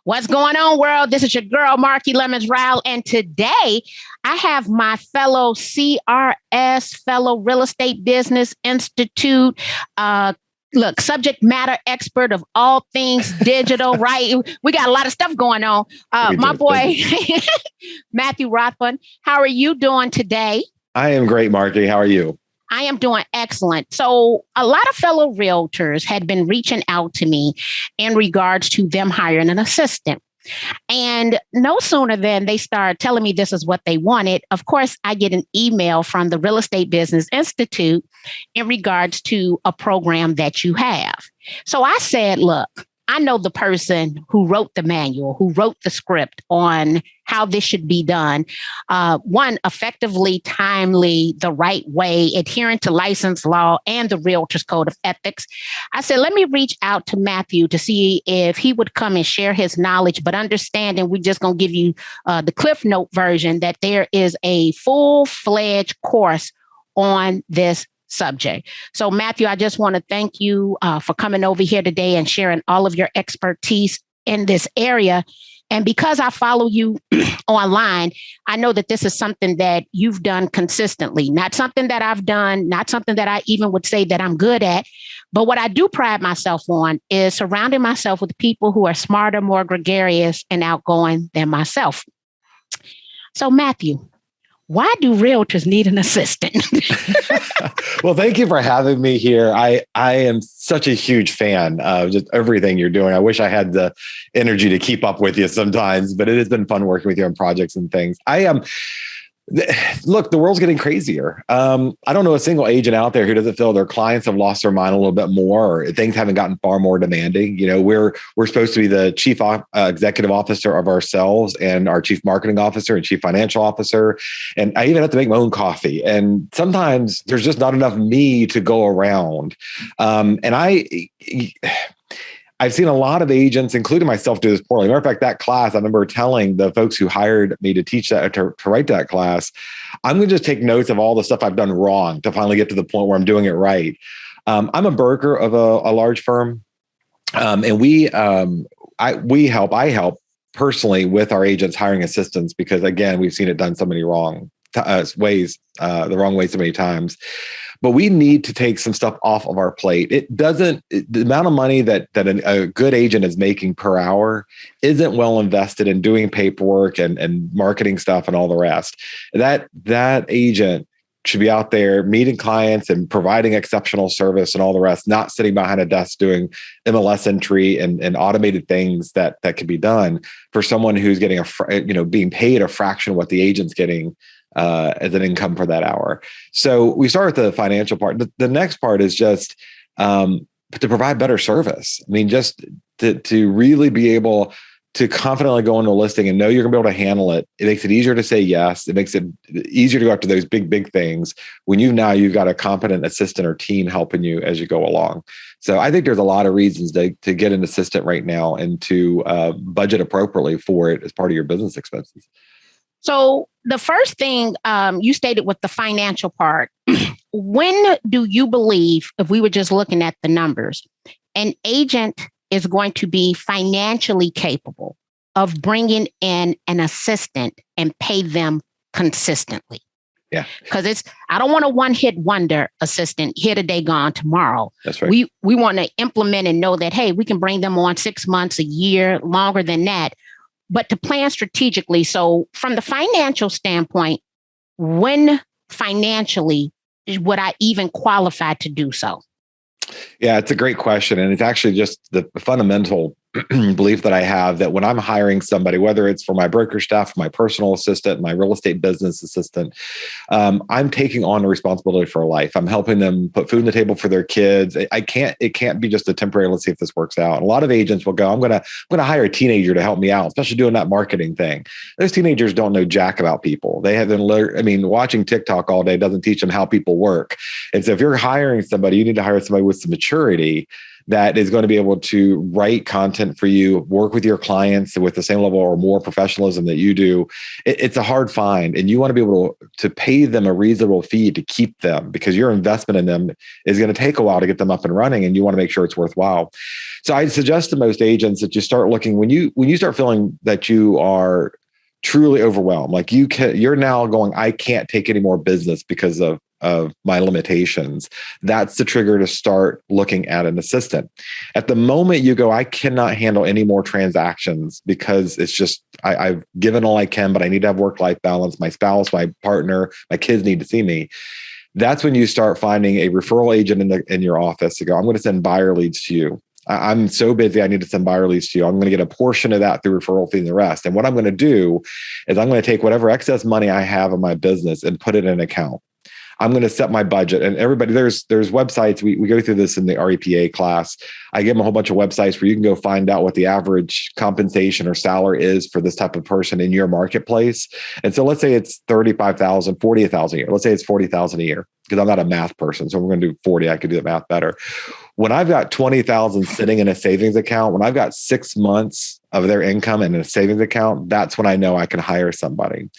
What's going on, world? This is your girl, Marky Lemons-Ryhal. And today I have my fellow CRS, fellow Real Estate Business Institute, subject matter expert of all things digital, right? We got a lot of stuff going on. My boy, Matthew Rathbun. How are you doing today? I am great, Marky. How are you? I am doing excellent. So a lot of fellow realtors had been reaching out to me in regards to them hiring an assistant. And no sooner than they start telling me this is what they wanted, of course, I get an email from the Real Estate Business Institute in regards to a program that you have. So I said, look, I know the person who wrote the manual, who wrote the script on how this should be done. One, effectively, timely, the right way, adherent to license law and the Realtors Code of Ethics. I said, let me reach out to Matthew to see if he would come and share his knowledge, but understanding we're just going to give you the Cliff Note version that there is a full-fledged course on this subject. So Matthew, I just want to thank you for coming over here today and sharing all of your expertise in this area. And because I follow you online, I know that this is something that you've done consistently, not something that I've done, not something that I even would say that I'm good at. But what I do pride myself on is surrounding myself with people who are smarter, more gregarious, and outgoing than myself. So Matthew, why do realtors need an assistant? Well, thank you for having me here. I am such a huge fan of just everything you're doing. I wish I had the energy to keep up with you sometimes, but it has been fun working with you on projects and things. Look, the world's getting crazier. I don't know a single agent out there who doesn't feel their clients have lost their mind a little bit more, or things haven't gotten far more demanding. You know, we're supposed to be the chief executive officer of ourselves and our chief marketing officer and chief financial officer. And I even have to make my own coffee. And sometimes there's just not enough me to go around. I've seen a lot of agents, including myself, do this poorly. Matter of fact, that class, I remember telling the folks who hired me to teach that, to write that class, I'm going to just take notes of all the stuff I've done wrong to finally get to the point where I'm doing it right. I'm a broker of a large firm, and I help personally with our agents hiring assistants because, again, we've seen it done so many wrong ways, the wrong way so many times. But we need to take some stuff off of our plate. The amount of money that a good agent is making per hour isn't well invested in doing paperwork and marketing stuff and all the rest. That agent should be out there meeting clients and providing exceptional service and all the rest, not sitting behind a desk doing MLS entry and automated things that can be done for someone who's getting being paid a fraction of what the agent's getting as an income for that hour. So we start with the financial part. The next part is just to provide better service. I mean, just to really be able to confidently go into a listing and know you're gonna be able to handle it. It makes it easier to say yes. It makes it easier to go after those big things when you've got a competent assistant or team helping you as you go along. So I think there's a lot of reasons to get an assistant right now and to budget appropriately for it as part of your business expenses. So the first thing you stated with the financial part, when do you believe, if we were just looking at the numbers, an agent is going to be financially capable of bringing in an assistant and pay them consistently? Yeah. Because I don't want a one-hit wonder assistant, here today, gone tomorrow. That's right. We want to implement and know that, hey, we can bring them on 6 months, a year, longer than that. But to plan strategically. So from the financial standpoint, when financially would I even qualify to do so? Yeah, it's a great question. And it's actually just the fundamental belief that I have that when I'm hiring somebody, whether it's for my broker staff, my personal assistant, my real estate business assistant, I'm taking on the responsibility for life. I'm helping them put food on the table for their kids. It can't be just a temporary, let's see if this works out. And a lot of agents will go, I'm going to hire a teenager to help me out, especially doing that marketing thing. Those teenagers don't know jack about people. They haven't learned, watching TikTok all day doesn't teach them how people work. And so if you're hiring somebody, you need to hire somebody with some maturity that is going to be able to write content for you, work with your clients with the same level or more professionalism that you do. It's a hard find, and you want to be able to pay them a reasonable fee to keep them, because your investment in them is going to take a while to get them up and running, and you want to make sure it's worthwhile. So I'd suggest to most agents that you start looking when you start feeling that you are truly overwhelmed, like you're now going, I can't take any more business because of my limitations. That's the trigger to start looking at an assistant. At the moment you go, I cannot handle any more transactions because it's just, I've given all I can, but I need to have work-life balance. My spouse, my partner, my kids need to see me. That's when you start finding a referral agent in your office to go, I'm going to send buyer leads to you. I'm so busy, I need to send buyer leads to you. I'm going to get a portion of that through referral fee and the rest. And what I'm going to do is I'm going to take whatever excess money I have in my business and put it in an account. I'm going to set my budget. And everybody, there's websites. We go through this in the REPA class. I give them a whole bunch of websites where you can go find out what the average compensation or salary is for this type of person in your marketplace. And so let's say it's $35,000, $40,000 a year. Let's say it's $40,000 a year, because I'm not a math person. So we're going to do 40. I could do the math better. When I've got 20,000 sitting in a savings account, when I've got 6 months of their income in a savings account, that's when I know I can hire somebody.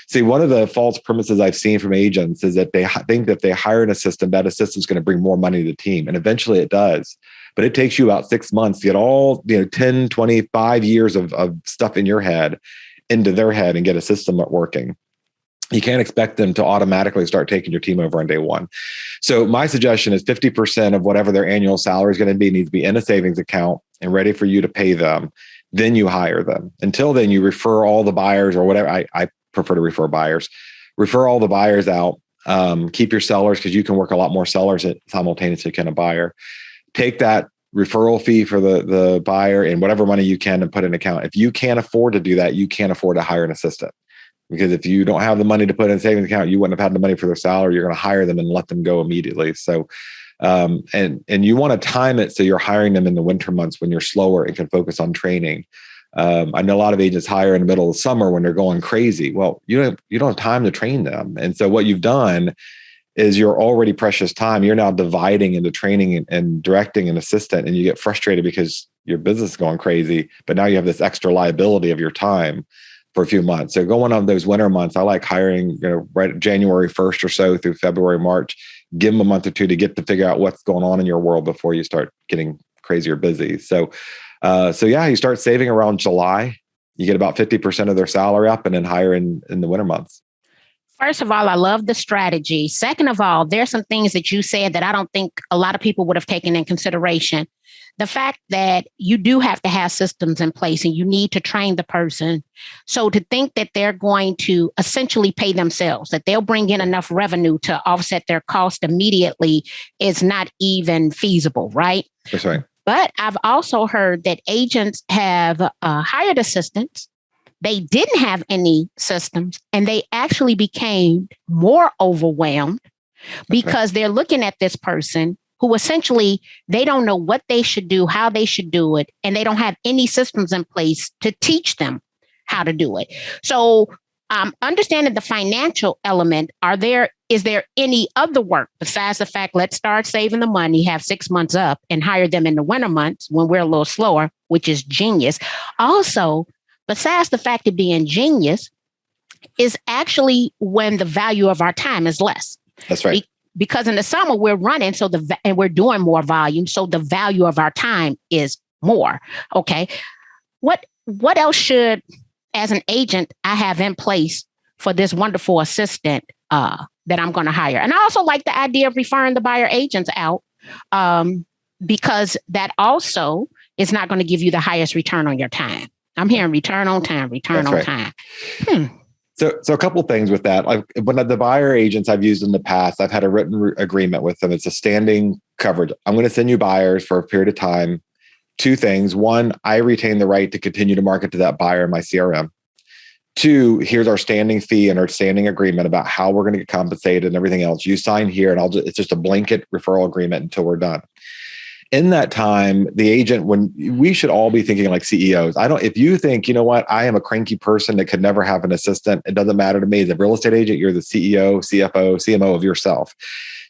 See, one of the false premises I've seen from agents is that they think that if they hire an assistant, that assistant's going to bring more money to the team. And eventually it does. But it takes you about 6 months to get all, 10, 25 years of stuff in your head into their head and get a system working. You can't expect them to automatically start taking your team over on day one. So my suggestion is 50% of whatever their annual salary is going to be needs to be in a savings account and ready for you to pay them. Then you hire them. Until then, you refer all the buyers or whatever. I prefer to refer buyers. Refer all the buyers out. Keep your sellers, because you can work a lot more sellers simultaneously than a buyer. Take that referral fee for the buyer and whatever money you can and put in an account. If you can't afford to do that, you can't afford to hire an assistant. Because if you don't have the money to put in a savings account, you wouldn't have had the money for their salary. You're going to hire them and let them go immediately. So, and you want to time it so you're hiring them in the winter months when you're slower and can focus on training. I know a lot of agents hire in the middle of the summer when they're going crazy. Well, you don't have time to train them. And so what you've done is your already precious time, you're now dividing into training and directing an assistant, and you get frustrated because your business is going crazy, but now you have this extra liability of your time for a few months. So going on those winter months, I like hiring, right January 1st or so through February, March, give them a month or two to get to figure out what's going on in your world before you start getting crazy or busy. So yeah, you start saving around July, you get about 50% of their salary up, and then hire in the winter months. First of all, I love the strategy. Second of all, there's some things that you said that I don't think a lot of people would have taken in consideration. The fact that you do have to have systems in place and you need to train the person. So to think that they're going to essentially pay themselves, that they'll bring in enough revenue to offset their cost immediately is not even feasible, right? That's right. But I've also heard that agents have hired assistants. They didn't have any systems, and they actually became more overwhelmed because they're looking at this person who essentially they don't know what they should do, how they should do it, and they don't have any systems in place to teach them how to do it. So understanding the financial element, is there any other work besides the fact, let's start saving the money, have 6 months up and hire them in the winter months when we're a little slower, which is genius. Also, besides the fact of being genius, is actually when the value of our time is less. That's right. Because in the summer we're running, and we're doing more volume, so the value of our time is more. Okay, what else should, as an agent, I have in place for this wonderful assistant that I'm going to hire? And I also like the idea of referring the buyer agents out because that also is not going to give you the highest return on your time. I'm hearing return on time. So a couple of things with that. When the buyer agents I've used in the past, I've had a written agreement with them. It's a standing coverage. I'm going to send you buyers for a period of time. Two things. One, I retain the right to continue to market to that buyer in my CRM. Two, here's our standing fee and our standing agreement about how we're going to get compensated and everything else. You sign here, and it's just a blanket referral agreement until we're done. In that time, the agent, when we should all be thinking like CEOs. If you think, you know what, I am a cranky person that could never have an assistant, it doesn't matter to me. As a real estate agent, you're the CEO, CFO, CMO of yourself.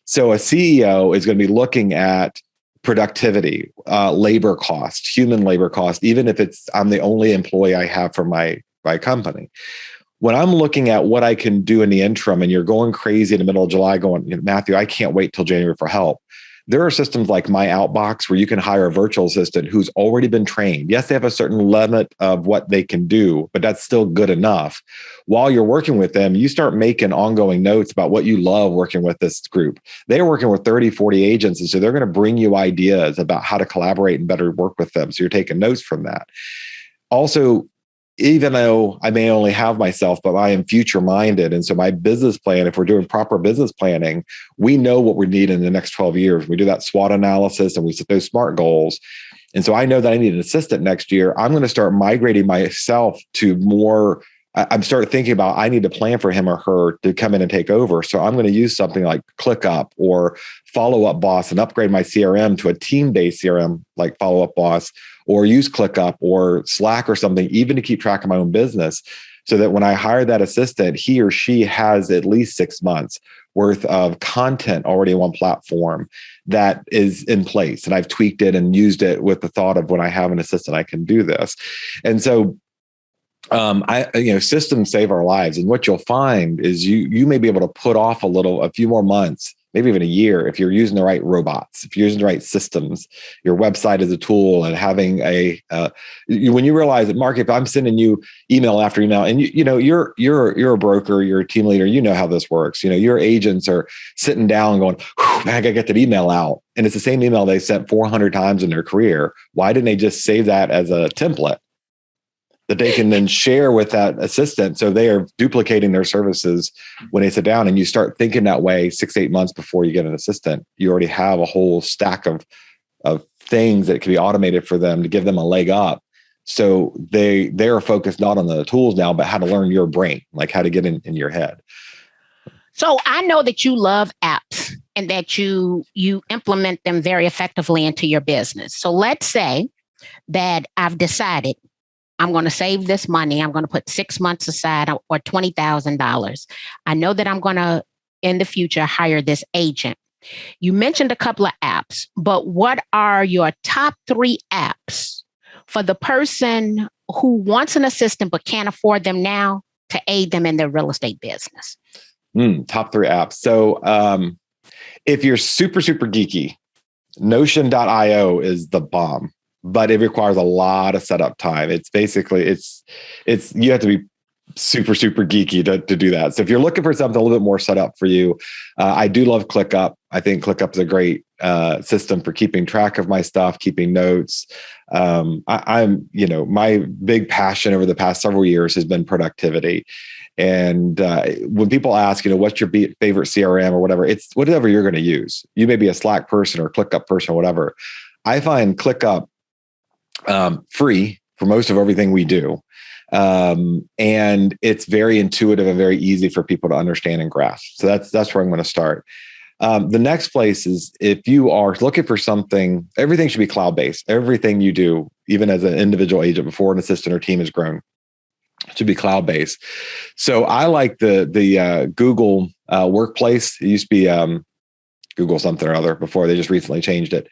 So a CEO is going to be looking at productivity, labor cost, human labor cost, even if I'm the only employee I have for my company. When I'm looking at what I can do in the interim, and you're going crazy in the middle of July going, Matthew, I can't wait till January for help. There are systems like My Outbox where you can hire a virtual assistant who's already been trained. Yes, they have a certain limit of what they can do, but that's still good enough. While you're working with them, you start making ongoing notes about what you love working with this group. They're working with 30, 40 agents, and so they're going to bring you ideas about how to collaborate and better work with them. So you're taking notes from that. Also, even though I may only have myself, but I am future minded. And so my business plan, if we're doing proper business planning, we know what we need in the next 12 years. We do that SWOT analysis and we set those SMART goals. And so I know that I need an assistant next year. I'm going to start migrating myself to more. I'm start thinking about, I need to plan for him or her to come in and take over. So I'm going to use something like ClickUp or Follow Up Boss and upgrade my CRM to a team-based CRM like Follow Up Boss, or use ClickUp or Slack or something, even to keep track of my own business, so that when I hire that assistant, he or she has at least 6 months worth of content already on one platform that is in place. And I've tweaked it and used it with the thought of when I have an assistant, I can do this. And so systems save our lives. And what you'll find is you may be able to put off a few more months, maybe even a year, if you're using the right robots, if you're using the right systems, your website is a tool, and having when you realize that, Mark, if I'm sending you email after email, and you're a broker, you're a team leader, you know how this works. Your agents are sitting down going, man, I gotta get that email out. And it's the same email they sent 400 times in their career. Why didn't they just save that as a template that they can then share with that assistant? So they are duplicating their services when they sit down, and you start thinking that way 6-8 months before you get an assistant. You already have a whole stack of things that can be automated for them to give them a leg up. So they are focused not on the tools now, but how to learn your brain, like how to get in your head. So I know that you love apps and that you implement them very effectively into your business. So let's say that I've decided I'm going to save this money. I'm going to put 6 months aside or $20,000. I know that I'm going to, in the future, hire this agent. You mentioned a couple of apps, but what are your top 3 apps for the person who wants an assistant but can't afford them now to aid them in their real estate business? Top 3 apps. So if you're super, super geeky, Notion.io is the bomb. But it requires a lot of setup time. It's basically, you have to be super, super geeky to do that. So if you're looking for something a little bit more set up for you, I do love ClickUp. I think ClickUp is a great system for keeping track of my stuff, keeping notes. My big passion over the past several years has been productivity. And when people ask, what's your favorite CRM or whatever, it's whatever you're going to use. You may be a Slack person or ClickUp person or whatever. I find ClickUp free for most of everything we do. And it's very intuitive and very easy for people to understand and grasp. So that's where I'm going to start. The next place is, if you are looking for something, everything should be cloud-based. Everything you do, even as an individual agent before an assistant or team has grown, should be cloud-based. So I like the Google Workplace. It used to be Google something or other before. They just recently changed it.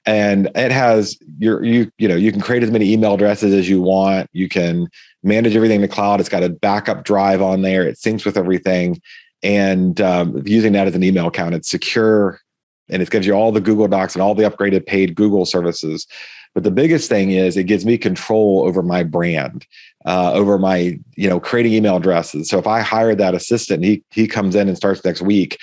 And it has you can create as many email addresses as you want. You can manage everything in the cloud. It's got a backup drive on there. It syncs with everything. And using that as an email account, it's secure, and it gives you all the Google Docs and all the upgraded paid Google services. But the biggest thing is it gives me control over my brand, over my, creating email addresses. So if I hire that assistant, he comes in and starts next week,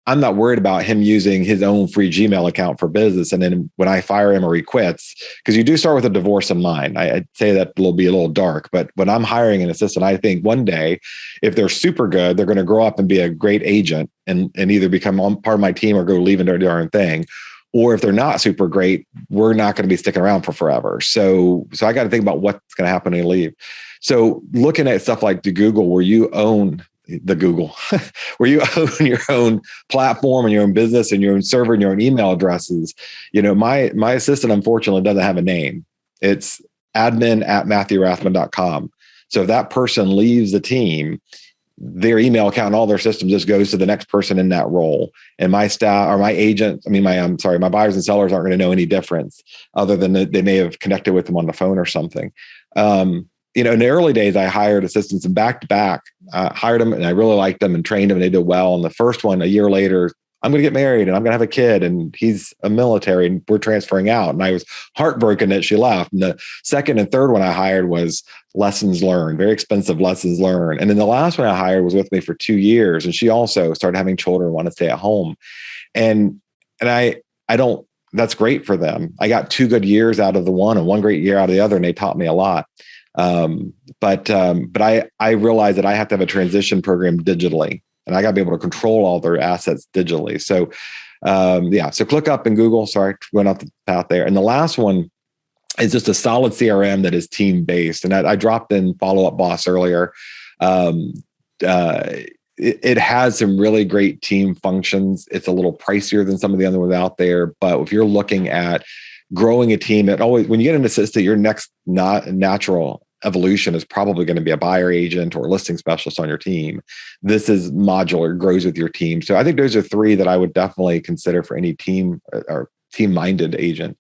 I'm not worried about him using his own free Gmail account for business. And then when I fire him or he quits, because you do start with a divorce in mind. I'd say that will be a little dark, but when I'm hiring an assistant, I think one day, if they're super good, they're going to grow up and be a great agent and either become part of my team or go leave and do their own thing. Or if they're not super great, we're not going to be sticking around for forever. So I got to think about what's going to happen when you leave. So looking at stuff like the Google, where you own the Google, where you own your own platform and your own business and your own server and your own email addresses. My assistant, unfortunately, doesn't have a name. It's admin@MatthewRathbun.com. So if that person leaves the team, their email account and all their systems just goes to the next person in that role. And my staff or my agent, my buyers and sellers aren't going to know any difference other than that they may have connected with them on the phone or something. In the early days, I hired assistants and back to back, hired them and I really liked them and trained them and they did well. And the first one, a year later, I'm going to get married and I'm going to have a kid and he's a military and we're transferring out. And I was heartbroken that she left. And the second and third one I hired was lessons learned, very expensive lessons learned. And then the last one I hired was with me for 2 years. And she also started having children, wanted to stay at home. And that's great for them. I got 2 good years out of the one and 1 great year out of the other. And they taught me a lot. But I realized that I have to have a transition program digitally. And I got to be able to control all their assets digitally. So, so ClickUp and Google, sorry, went off the path there. And the last one is just a solid CRM that is team-based. And I dropped in Follow Up Boss earlier. It has some really great team functions. It's a little pricier than some of the other ones out there. But if you're looking at growing a team, when you get an assistant, your next natural evolution is probably going to be a buyer agent or a listing specialist on your team. This is modular, grows with your team. So I think those are 3 that I would definitely consider for any team or team-minded agent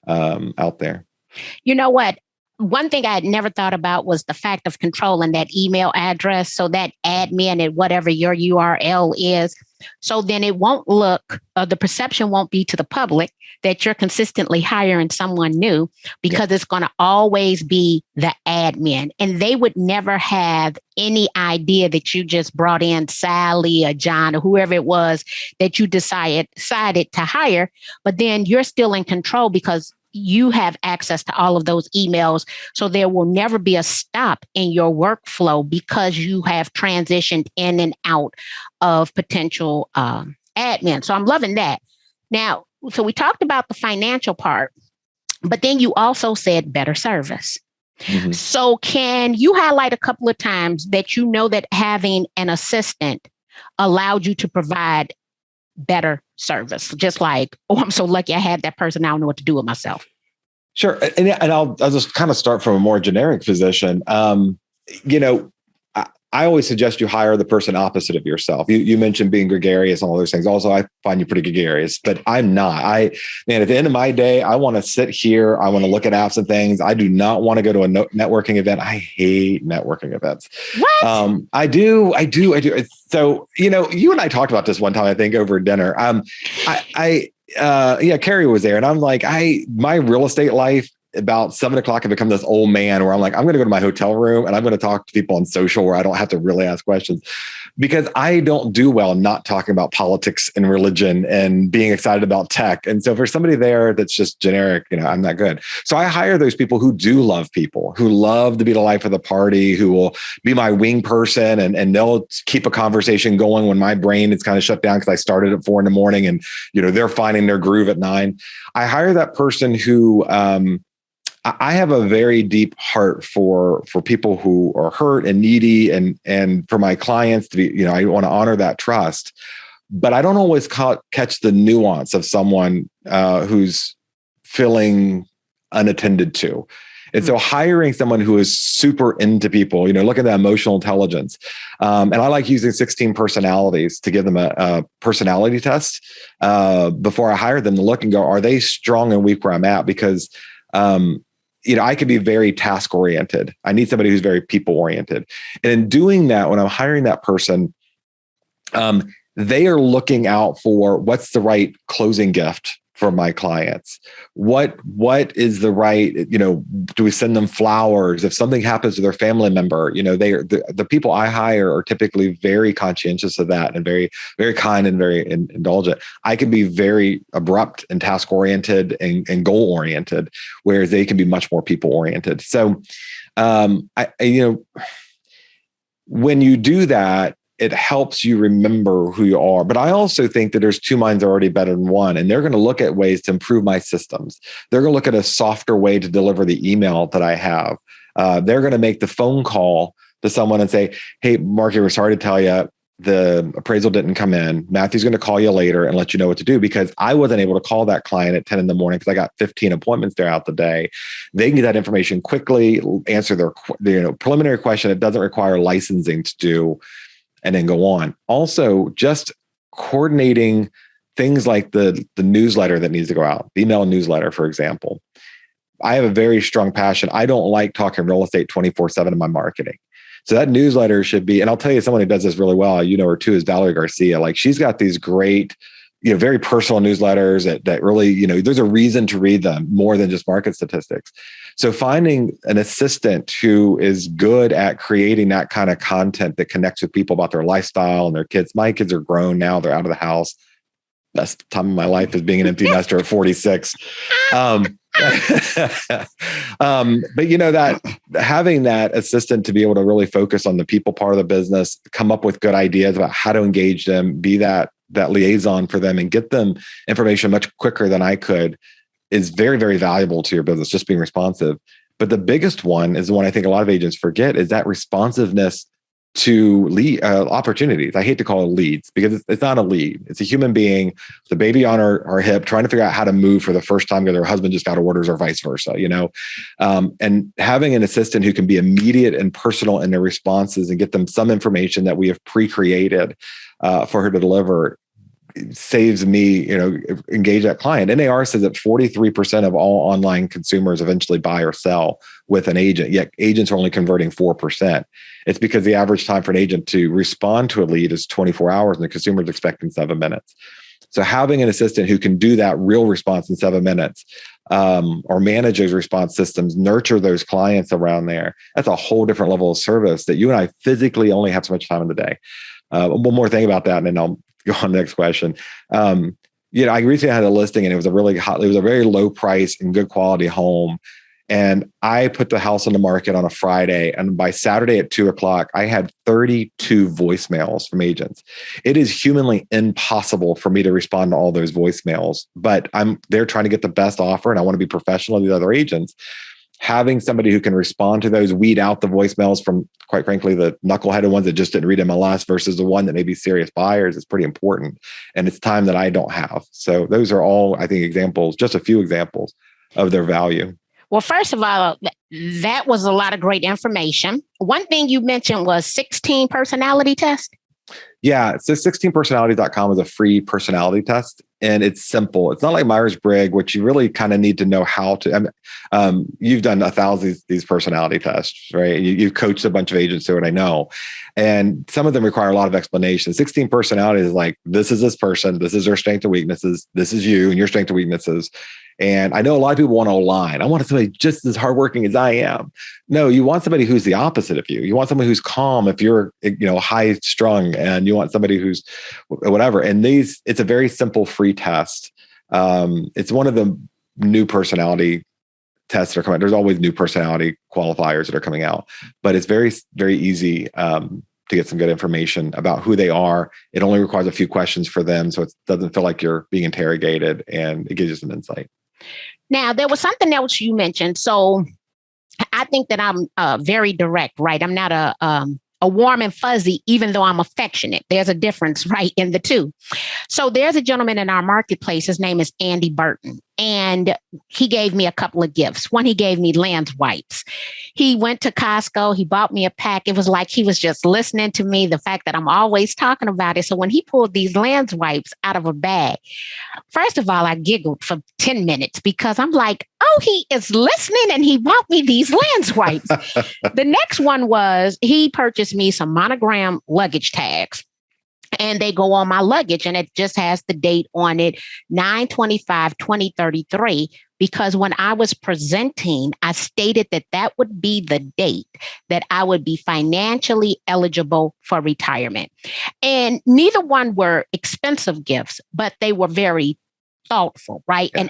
out there. You know what? One thing I had never thought about was the fact of controlling that email address. So that admin at whatever your URL is. So then it won't look, the perception won't be to the public that you're consistently hiring someone new because it's going to always be the admin. And they would never have any idea that you just brought in Sally or John or whoever it was that you decided to hire. But then you're still in control because you have access to all of those emails. So there will never be a stop in your workflow because you have transitioned in and out of potential admin. So I'm loving that. Now, so we talked about the financial part, but then you also said better service. Mm-hmm. So can you highlight a couple of times that you know that having an assistant allowed you to provide better service? Just like, oh, I'm so lucky I had that person. I don't know what to do with myself. Sure. And I'll just kind of start from a more generic position. I always suggest you hire the person opposite of yourself. You mentioned being gregarious and all those things. Also, I find you pretty gregarious, but I'm not. At the end of my day, I want to sit here. I want to look at apps and things. I do not want to go to a networking event. I hate networking events. What? I do. So, you and I talked about this one time, I think over dinner. Carrie was there and I'm like, my real estate life, about 7:00, I become this old man where I'm like, I'm going to go to my hotel room and I'm going to talk to people on social where I don't have to really ask questions because I don't do well not talking about politics and religion and being excited about tech. And so for somebody there that's just generic, I'm not good. So I hire those people who do love people, who love to be the life of the party, who will be my wing person and they'll keep a conversation going when my brain is kind of shut down because I started at 4 a.m. and, they're finding their groove at 9. I hire that person who, I have a very deep heart for people who are hurt and needy and for my clients to be, I want to honor that trust, but I don't always catch the nuance of someone who's feeling unattended to. And so hiring someone who is super into people, look at that emotional intelligence. And I like using 16 personalities to give them a personality test before I hire them to look and go, are they strong and weak where I'm at? Because, I could be very task oriented. I need somebody who's very people oriented. And in doing that, when I'm hiring that person, they are looking out for what's the right closing gift for my clients. What is the right, do we send them flowers? If something happens to their family member, they are the people I hire are typically very conscientious of that and very, very kind and very indulgent. I can be very abrupt and task oriented and goal oriented, whereas they can be much more people oriented. So, when you do that, it helps you remember who you are. But I also think that there's 2 minds already better than one. And they're going to look at ways to improve my systems. They're going to look at a softer way to deliver the email that I have. They're going to make the phone call to someone and say, hey, Marky, we're sorry to tell you the appraisal didn't come in. Matthew's going to call you later and let you know what to do because I wasn't able to call that client at 10 a.m. because I got 15 appointments throughout the day. They can get that information quickly, answer their preliminary question. It doesn't require licensing to do. and then go on. Also, just coordinating things like the newsletter that needs to go out, the email newsletter, for example. I have a very strong passion. I don't like talking real estate 24/7 in my marketing. So that newsletter should be, and I'll tell you someone who does this really well, you know her too, is Valerie Garcia. Like, she's got these great, very personal newsletters that really, there's a reason to read them more than just market statistics. So finding an assistant who is good at creating that kind of content that connects with people about their lifestyle and their kids. My kids are grown now. They're out of the house. Best time of my life is being an empty nester at 46. But that having that assistant to be able to really focus on the people part of the business, come up with good ideas about how to engage them, be that liaison for them and get them information much quicker than I could, is very, very valuable to your business, just being responsive. But the biggest one is the one I think a lot of agents forget, is that responsiveness to lead opportunities. I hate to call it leads because it's not a lead. It's a human being, the baby on her hip, trying to figure out how to move for the first time because her husband just got orders, or vice versa, and having an assistant who can be immediate and personal in their responses and get them some information that we have pre-created for her to deliver saves me, engage that client. NAR says that 43% of all online consumers eventually buy or sell with an agent, yet agents are only converting 4%. It's because the average time for an agent to respond to a lead is 24 hours and the consumer is expecting 7 minutes. So having an assistant who can do that real response in 7 minutes, or manage those response systems, nurture those clients around there, that's a whole different level of service that you and I physically only have so much time in the day. One more thing about that, and then I'll go on to the next question. I recently had a listing and it was a very low price and good quality home. And I put the house on the market on a Friday. And by Saturday at 2:00, I had 32 voicemails from agents. It is humanly impossible for me to respond to all those voicemails, but I'm there trying to get the best offer and I want to be professional to the other agents. Having somebody who can respond to those, weed out the voicemails from, quite frankly, the knuckleheaded ones that just didn't read MLS versus the one that may be serious buyers is pretty important. And it's time that I don't have. So those are all, I think, examples, just a few examples of their value. Well, first of all, that was a lot of great information. One thing you mentioned was 16 personality test. Yeah, so 16personality.com is a free personality test, and it's simple. It's not like Myers-Briggs, which you really kind of need to know how to. You've done 1,000 of these personality tests, right? You've coached a bunch of agents through it, I know. And some of them require a lot of explanation. 16 personalities is like, this is this person, this is their strengths and weaknesses, this is you and your strengths and weaknesses. And I know a lot of people want to align. I want somebody just as hardworking as I am. No, you want somebody who's the opposite of you. You want somebody who's calm if you're, high strung, and you want somebody who's whatever. And it's a very simple free test. It's one of the new personality tests that are coming out. There's always new personality qualifiers that are coming out, but it's very, very easy to get some good information about who they are. It only requires a few questions for them, so it doesn't feel like you're being interrogated, and it gives you some insight. Now, there was something else you mentioned. So I think that I'm very direct, right? I'm not a warm and fuzzy, even though I'm affectionate. There's a difference, right, in the two. So there's a gentleman in our marketplace. His name is Andy Burton, and he gave me a couple of gifts. One, he gave me lens wipes. He went to Costco. He bought me a pack. It was like he was just listening to me, the fact that I'm always talking about it. So when he pulled these lens wipes out of a bag, first of all, I giggled for 10 minutes because I'm like, oh, he is listening and he bought me these lens wipes. The next one was he purchased me some monogram luggage tags. And they go on my luggage, and it just has the date on it, 9/25/2033, because when I was presenting, I stated that would be the date that I would be financially eligible for retirement. And neither one were expensive gifts, but they were very thoughtful, right? Yeah.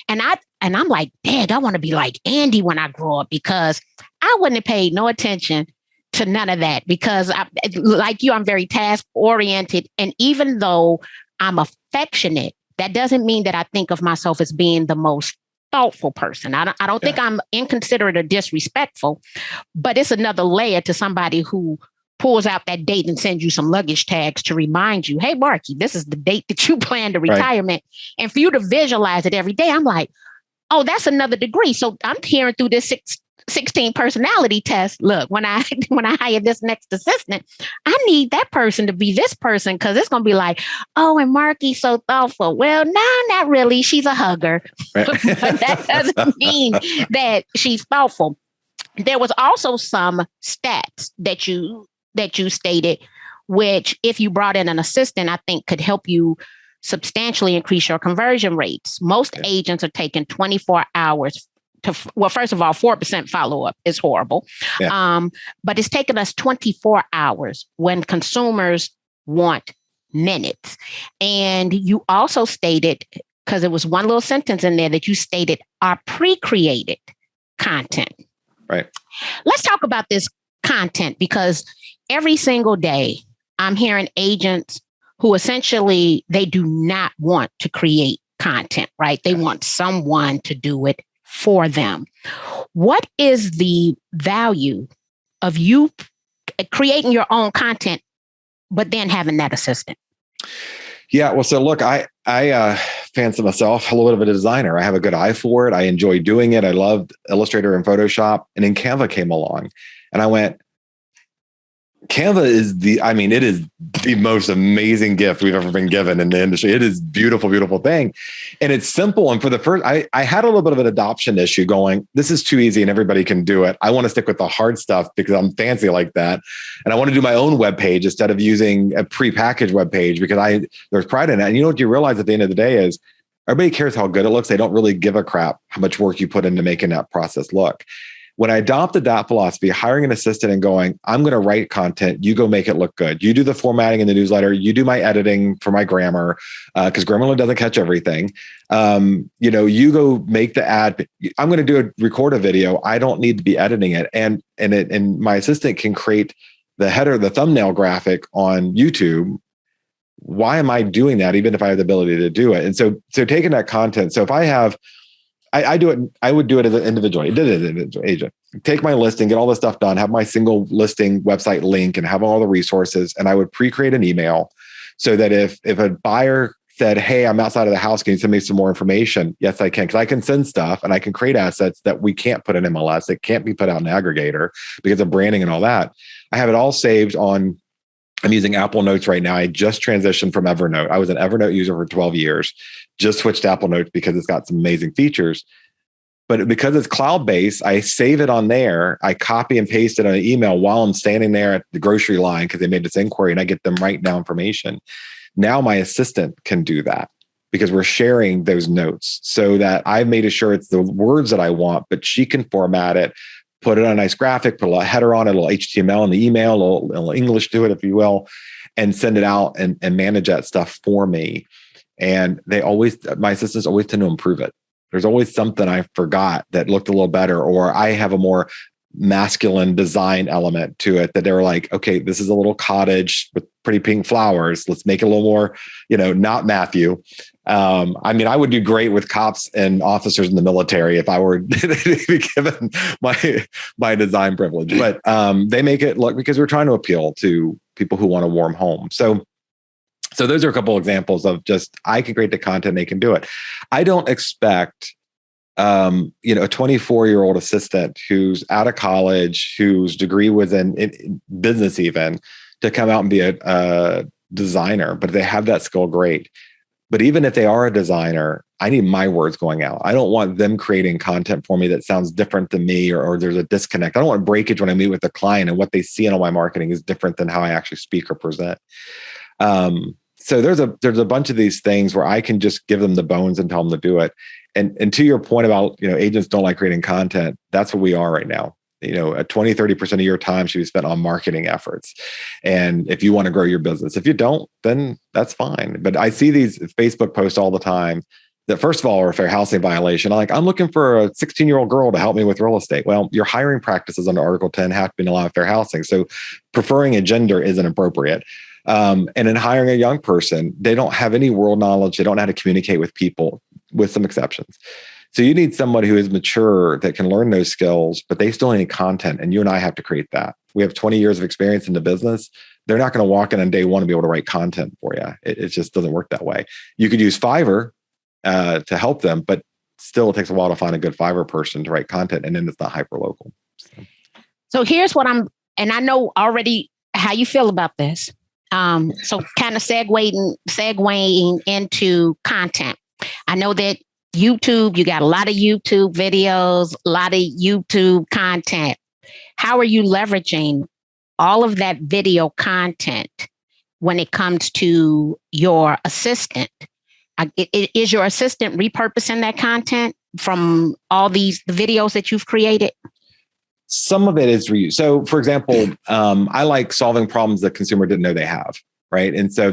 And I'm like, dang, I want to be like Andy when I grow up, because I wouldn't have paid no attention to none of that, because like you, I'm very task oriented. And even though I'm affectionate, that doesn't mean that I think of myself as being the most thoughtful person. I don't think I'm inconsiderate or disrespectful, but it's another layer to somebody who pulls out that date and sends you some luggage tags to remind you, hey, Marky, this is the date that you plan to retirement. Right. And for you to visualize it every day, I'm like, oh, that's another degree. So I'm hearing through this 16 personality test. Look, when I hire this next assistant, I need that person to be this person because it's going to be like, oh, and Marky's so thoughtful. Well, no, not really. She's a hugger, but that doesn't mean that she's thoughtful. There was also some stats that you stated, which if you brought in an assistant, I think could help you substantially increase your conversion rates. Most agents are taking 24 hours well, first of all, 4% follow-up is horrible. Yeah. But it's taken us 24 hours when consumers want minutes. And you also stated, because it was one little sentence in there that you stated, our pre-created content. Right. Let's talk about this content, because every single day I'm hearing agents who essentially, they do not want to create content, right? They want someone to do it for them. What is the value of you creating your own content, but then having that assistant? Yeah, well, so look, I fancy myself a little bit of a designer. I have a good eye for it. I enjoy doing it. I loved Illustrator and Photoshop, and then Canva came along, and I went, Canva is it is the most amazing gift we've ever been given in the industry. It is beautiful, beautiful thing. And it's simple. And for the first, I had a little bit of an adoption issue going, this is too easy and everybody can do it. I want to stick with the hard stuff because I'm fancy like that. And I want to do my own web page instead of using a prepackaged web page because there's pride in that. And you know what you realize at the end of the day is everybody cares how good it looks. They don't really give a crap how much work you put into making that process look. When I adopted that philosophy, hiring an assistant and going, I'm going to write content, you go make it look good. You do the formatting in the newsletter, you do my editing for my grammar, because Grammarly doesn't catch everything. You go make the ad. I'm going to record a video. I don't need to be editing it. And my assistant can create the header, the thumbnail graphic on YouTube. Why am I doing that, even if I have the ability to do it? And so taking that content. So if I have, I do it. I would do it as an individual. I did it as an individual agent. Take my listing, get all this stuff done, have my single listing website link, and have all the resources. And I would pre-create an email so that if a buyer said, "Hey, I'm outside of the house. Can you send me some more information?" Yes, I can, because I can send stuff and I can create assets that we can't put in MLS. It can't be put out in aggregator because of branding and all that. I have it all saved on. I'm using Apple Notes right now. I just transitioned from Evernote. I was an Evernote user for 12 years, just switched to Apple Notes because it's got some amazing features. But because it's cloud-based, I save it on there. I copy and paste it on an email while I'm standing there at the grocery line because they made this inquiry, and I get them right now information. Now my assistant can do that because we're sharing those notes so that I've made sure it's the words that I want, but she can format it, put it on a nice graphic, put a header on it, a little HTML in the email, a little English to it, if you will, and send it out and manage that stuff for me. And my assistants always tend to improve it. There's always something I forgot that looked a little better, or I have a more masculine design element to it that they were like, okay, this is a little cottage with pretty pink flowers. Let's make it a little more, not Matthew. I would do great with cops and officers in the military if I were to be given my design privilege. But they make it look, because we're trying to appeal to people who want a warm home. So those are a couple examples of just, I can create the content, they can do it. I don't expect a 24-year-old assistant who's out of college, whose degree was in business even, to come out and be a designer. But if they have that skill, great. But even if they are a designer, I need my words going out. I don't want them creating content for me that sounds different than me, or there's a disconnect. I don't want breakage when I meet with a client and what they see in all my marketing is different than how I actually speak or present. So there's a bunch of these things where I can just give them the bones and tell them to do it. And to your point about, agents don't like creating content, that's what we are right now. 20-30% of your time should be spent on marketing efforts. And if you want to grow your business, if you don't, then that's fine. But I see these Facebook posts all the time that, first of all, are a fair housing violation. I'm looking for a 16-year-old girl to help me with real estate. Well, your hiring practices under Article 10 have to be in a lot of fair housing. So preferring a gender isn't appropriate. And in hiring a young person, they don't have any world knowledge. They don't know how to communicate with people, with some exceptions. So you need someone who is mature that can learn those skills, but they still need content. And you and I have to create that. We have 20 years of experience in the business. They're not going to walk in on day one and be able to write content for you. It just doesn't work that way. You could use Fiverr to help them, but still it takes a while to find a good Fiverr person to write content, and then it's not hyper local. So here's what and I know already how you feel about this. So kind of segueing into content. I know that YouTube, you got a lot of YouTube videos, a lot of YouTube content. How are you leveraging all of that video content when it comes to your assistant? Is your assistant repurposing that content from all the videos that you've created? Some of it is reuse. So, for example, I like solving problems the consumer didn't know they have, right? And so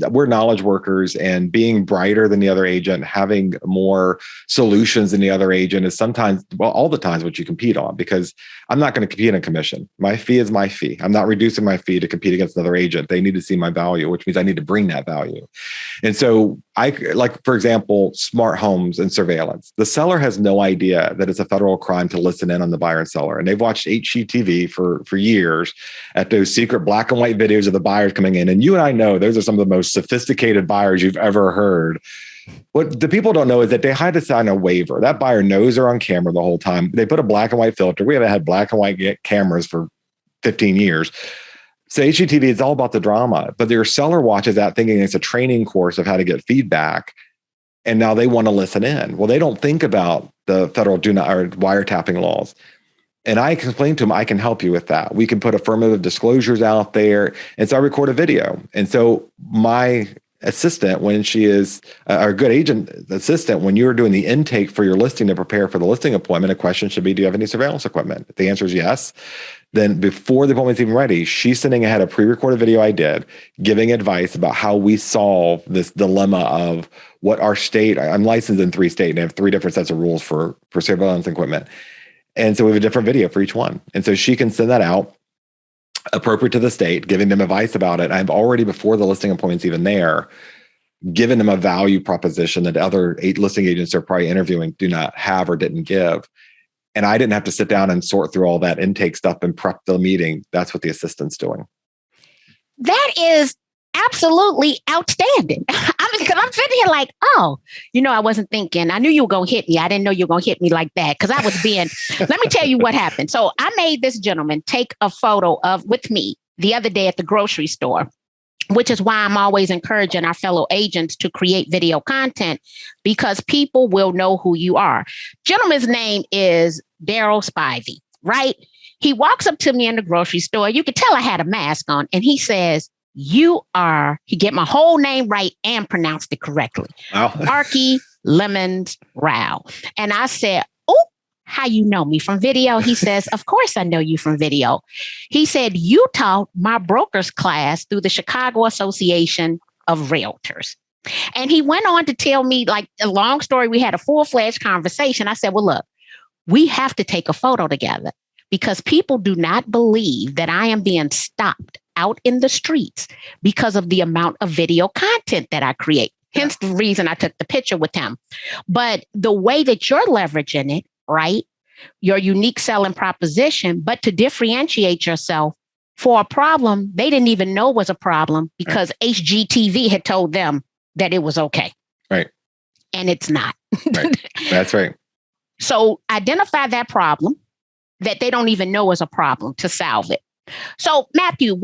we're knowledge workers, and being brighter than the other agent, having more solutions than the other agent is sometimes, well, all the times what you compete on, because I'm not going to compete on commission. My fee is my fee. I'm not reducing my fee to compete against another agent. They need to see my value, which means I need to bring that value. And so for example, smart homes and surveillance. The seller has no idea that it's a federal crime to listen in on the buyer and seller. And they've watched HGTV for years at those secret black and white videos of the buyers coming in. And you and I know those are some of the most sophisticated buyers you've ever heard. What the people don't know is that they had to sign a waiver. That buyer knows they're on camera the whole time. They put a black and white filter. We haven't had black and white cameras for 15 years. So HGTV is all about the drama, but your seller watches that thinking it's a training course of how to get feedback. And now they want to listen in. Well, they don't think about the federal wiretapping laws. And I explained to them, I can help you with that. We can put affirmative disclosures out there. And so I record a video. And so my assistant, when she is a good agent assistant, when you're doing the intake for your listing to prepare for the listing appointment, a question should be, do you have any surveillance equipment? If the answer is yes, then before the appointment's even ready, she's sending ahead a pre-recorded video I did, giving advice about how we solve this dilemma of what our state, I'm licensed in 3 states, and I have 3 different sets of rules for surveillance equipment. And so we have a different video for each one. And so she can send that out appropriate to the state, giving them advice about it. I've already, before the listing appointment's even there, given them a value proposition that other listing agents they're probably interviewing do not have or didn't give. And I didn't have to sit down and sort through all that intake stuff and prep the meeting. That's what the assistant's doing. That is absolutely outstanding. I mean, because I'm sitting here like, oh, I wasn't thinking. I knew you were going to hit me. I didn't know you were going to hit me like that, because I was being, let me tell you what happened. So I made this gentleman take a photo with me the other day at the grocery store, which is why I'm always encouraging our fellow agents to create video content, because people will know who you are. Gentleman's name is Daryl Spivey, right? He walks up to me in the grocery store. You could tell I had a mask on, and he says, he get my whole name right and pronounced it correctly. Wow. Arky Lemons-Ryhal. And I said, oh, how you know me from video? He says, of course I know you from video. He said, you taught my broker's class through the Chicago Association of Realtors. And he went on to tell me, like, a long story. We had a full-fledged conversation. I said, well, look, we have to take a photo together, because people do not believe that I am being stopped out in the streets because of the amount of video content that I create. Hence the reason I took the picture with him. But the way that you're leveraging it, right? Your unique selling proposition, but to differentiate yourself for a problem they didn't even know was a problem, because HGTV had told them that it was okay. Right. And it's not. Right. That's right. So identify that problem that they don't even know is a problem to solve it. So Matthew,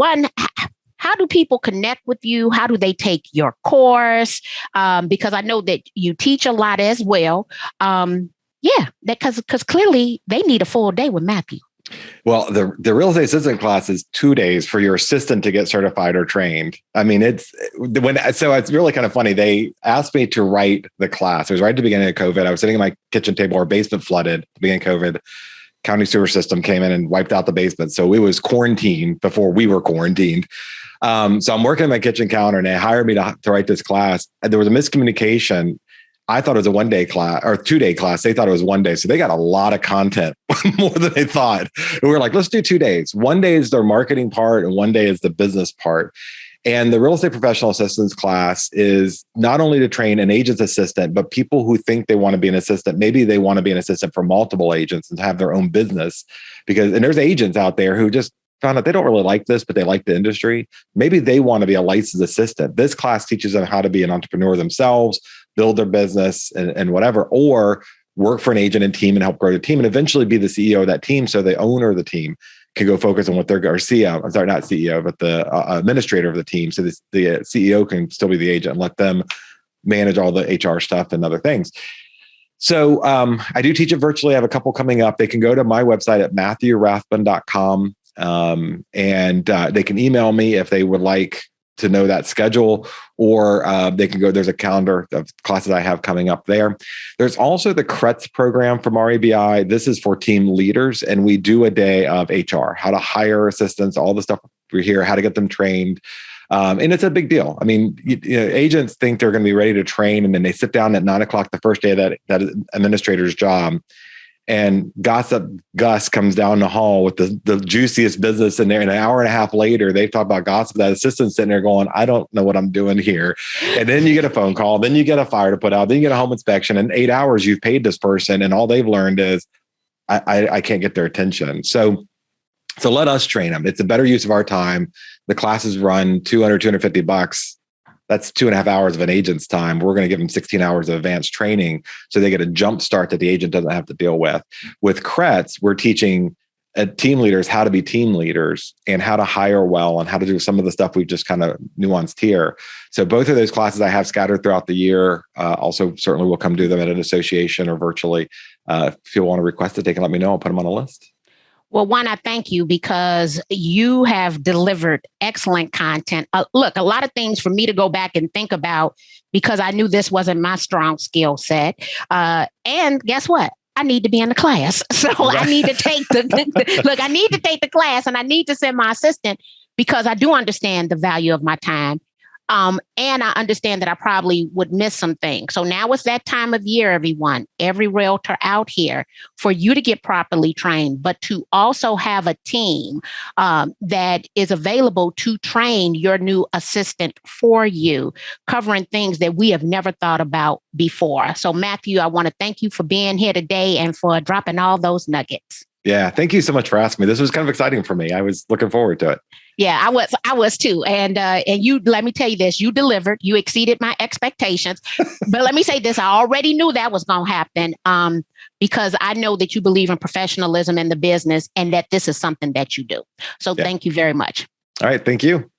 how do people connect with you? How do they take your course? Because I know that you teach a lot as well. Because clearly they need a full day with Matthew. Well, the real estate assistant class is 2 days for your assistant to get certified or trained. I mean, it's really kind of funny. They asked me to write the class. It was right at the beginning of COVID. I was sitting at my kitchen table. Our basement flooded at the beginning of COVID. County sewer system came in and wiped out the basement. So it was quarantined before we were quarantined. So I'm working at my kitchen counter, and they hired me to write this class. And there was a miscommunication. I thought it was a 1-day class or 2-day class. They thought it was 1 day. So they got a lot of content, more than they thought. And we were like, let's do 2 days. 1 day is their marketing part, and 1 day is the business part. And the real estate professional assistance class is not only to train an agent's assistant, but people who think they want to be an assistant. Maybe they want to be an assistant for multiple agents and have their own business, and there's agents out there who just found out they don't really like this, but they like the industry. Maybe they want to be a licensed assistant. This class teaches them how to be an entrepreneur themselves, build their business and whatever, or work for an agent and team and help grow the team and eventually be the CEO of that team. So the owner of the team can go focus on what they're, or CEO, I'm sorry, not CEO, but the administrator of the team. So the CEO can still be the agent and let them manage all the HR stuff and other things. So I do teach it virtually. I have a couple coming up. They can go to my website at matthewrathbun.com and they can email me if they would like to know that schedule, or they can go, there's a calendar of classes I have coming up there. There's also the CRETS program from REBI. This is for team leaders, and we do a day of HR, how to hire assistants, all the stuff we hear, how to get them trained. And it's a big deal. I mean, agents think they're going to be ready to train, and then they sit down at 9:00 the first day of that administrator's job, and Gossip Gus comes down the hall with the juiciest business in there. And an hour and a half later, they've talked about gossip. That assistant's sitting there going, I don't know what I'm doing here. And then you get a phone call, then you get a fire to put out, then you get a home inspection. In 8 hours, you've paid this person, and all they've learned is I can't get their attention. So let us train them. It's a better use of our time. The classes run $250. That's 2.5 hours of an agent's time. We're going to give them 16 hours of advanced training so they get a jump start that the agent doesn't have to deal with. With CRETS, we're teaching team leaders how to be team leaders and how to hire well and how to do some of the stuff we've just kind of nuanced here. So both of those classes I have scattered throughout the year. Also, certainly we'll come do them at an association or virtually. If you want to request it, they can let me know. I'll put them on a list. Well, one, I thank you because you have delivered excellent content. Look, a lot of things for me to go back and think about because I knew this wasn't my strong skill set. And guess what? I need to be in the class. So I need to take I need to take the class, and I need to send my assistant because I do understand the value of my time. And I understand that I probably would miss some things. So now it's that time of year, everyone, every realtor out here, for you to get properly trained, but to also have a team that is available to train your new assistant for you, covering things that we have never thought about before. So Matthew, I want to thank you for being here today and for dropping all those nuggets. Yeah, thank you so much for asking me. This was kind of exciting for me. I was looking forward to it. Yeah, I was too. And you, let me tell you this, you delivered, you exceeded my expectations. But let me say this, I already knew that was going to happen because I know that you believe in professionalism in the business and that this is something that you do. So Thank you very much. All right. Thank you.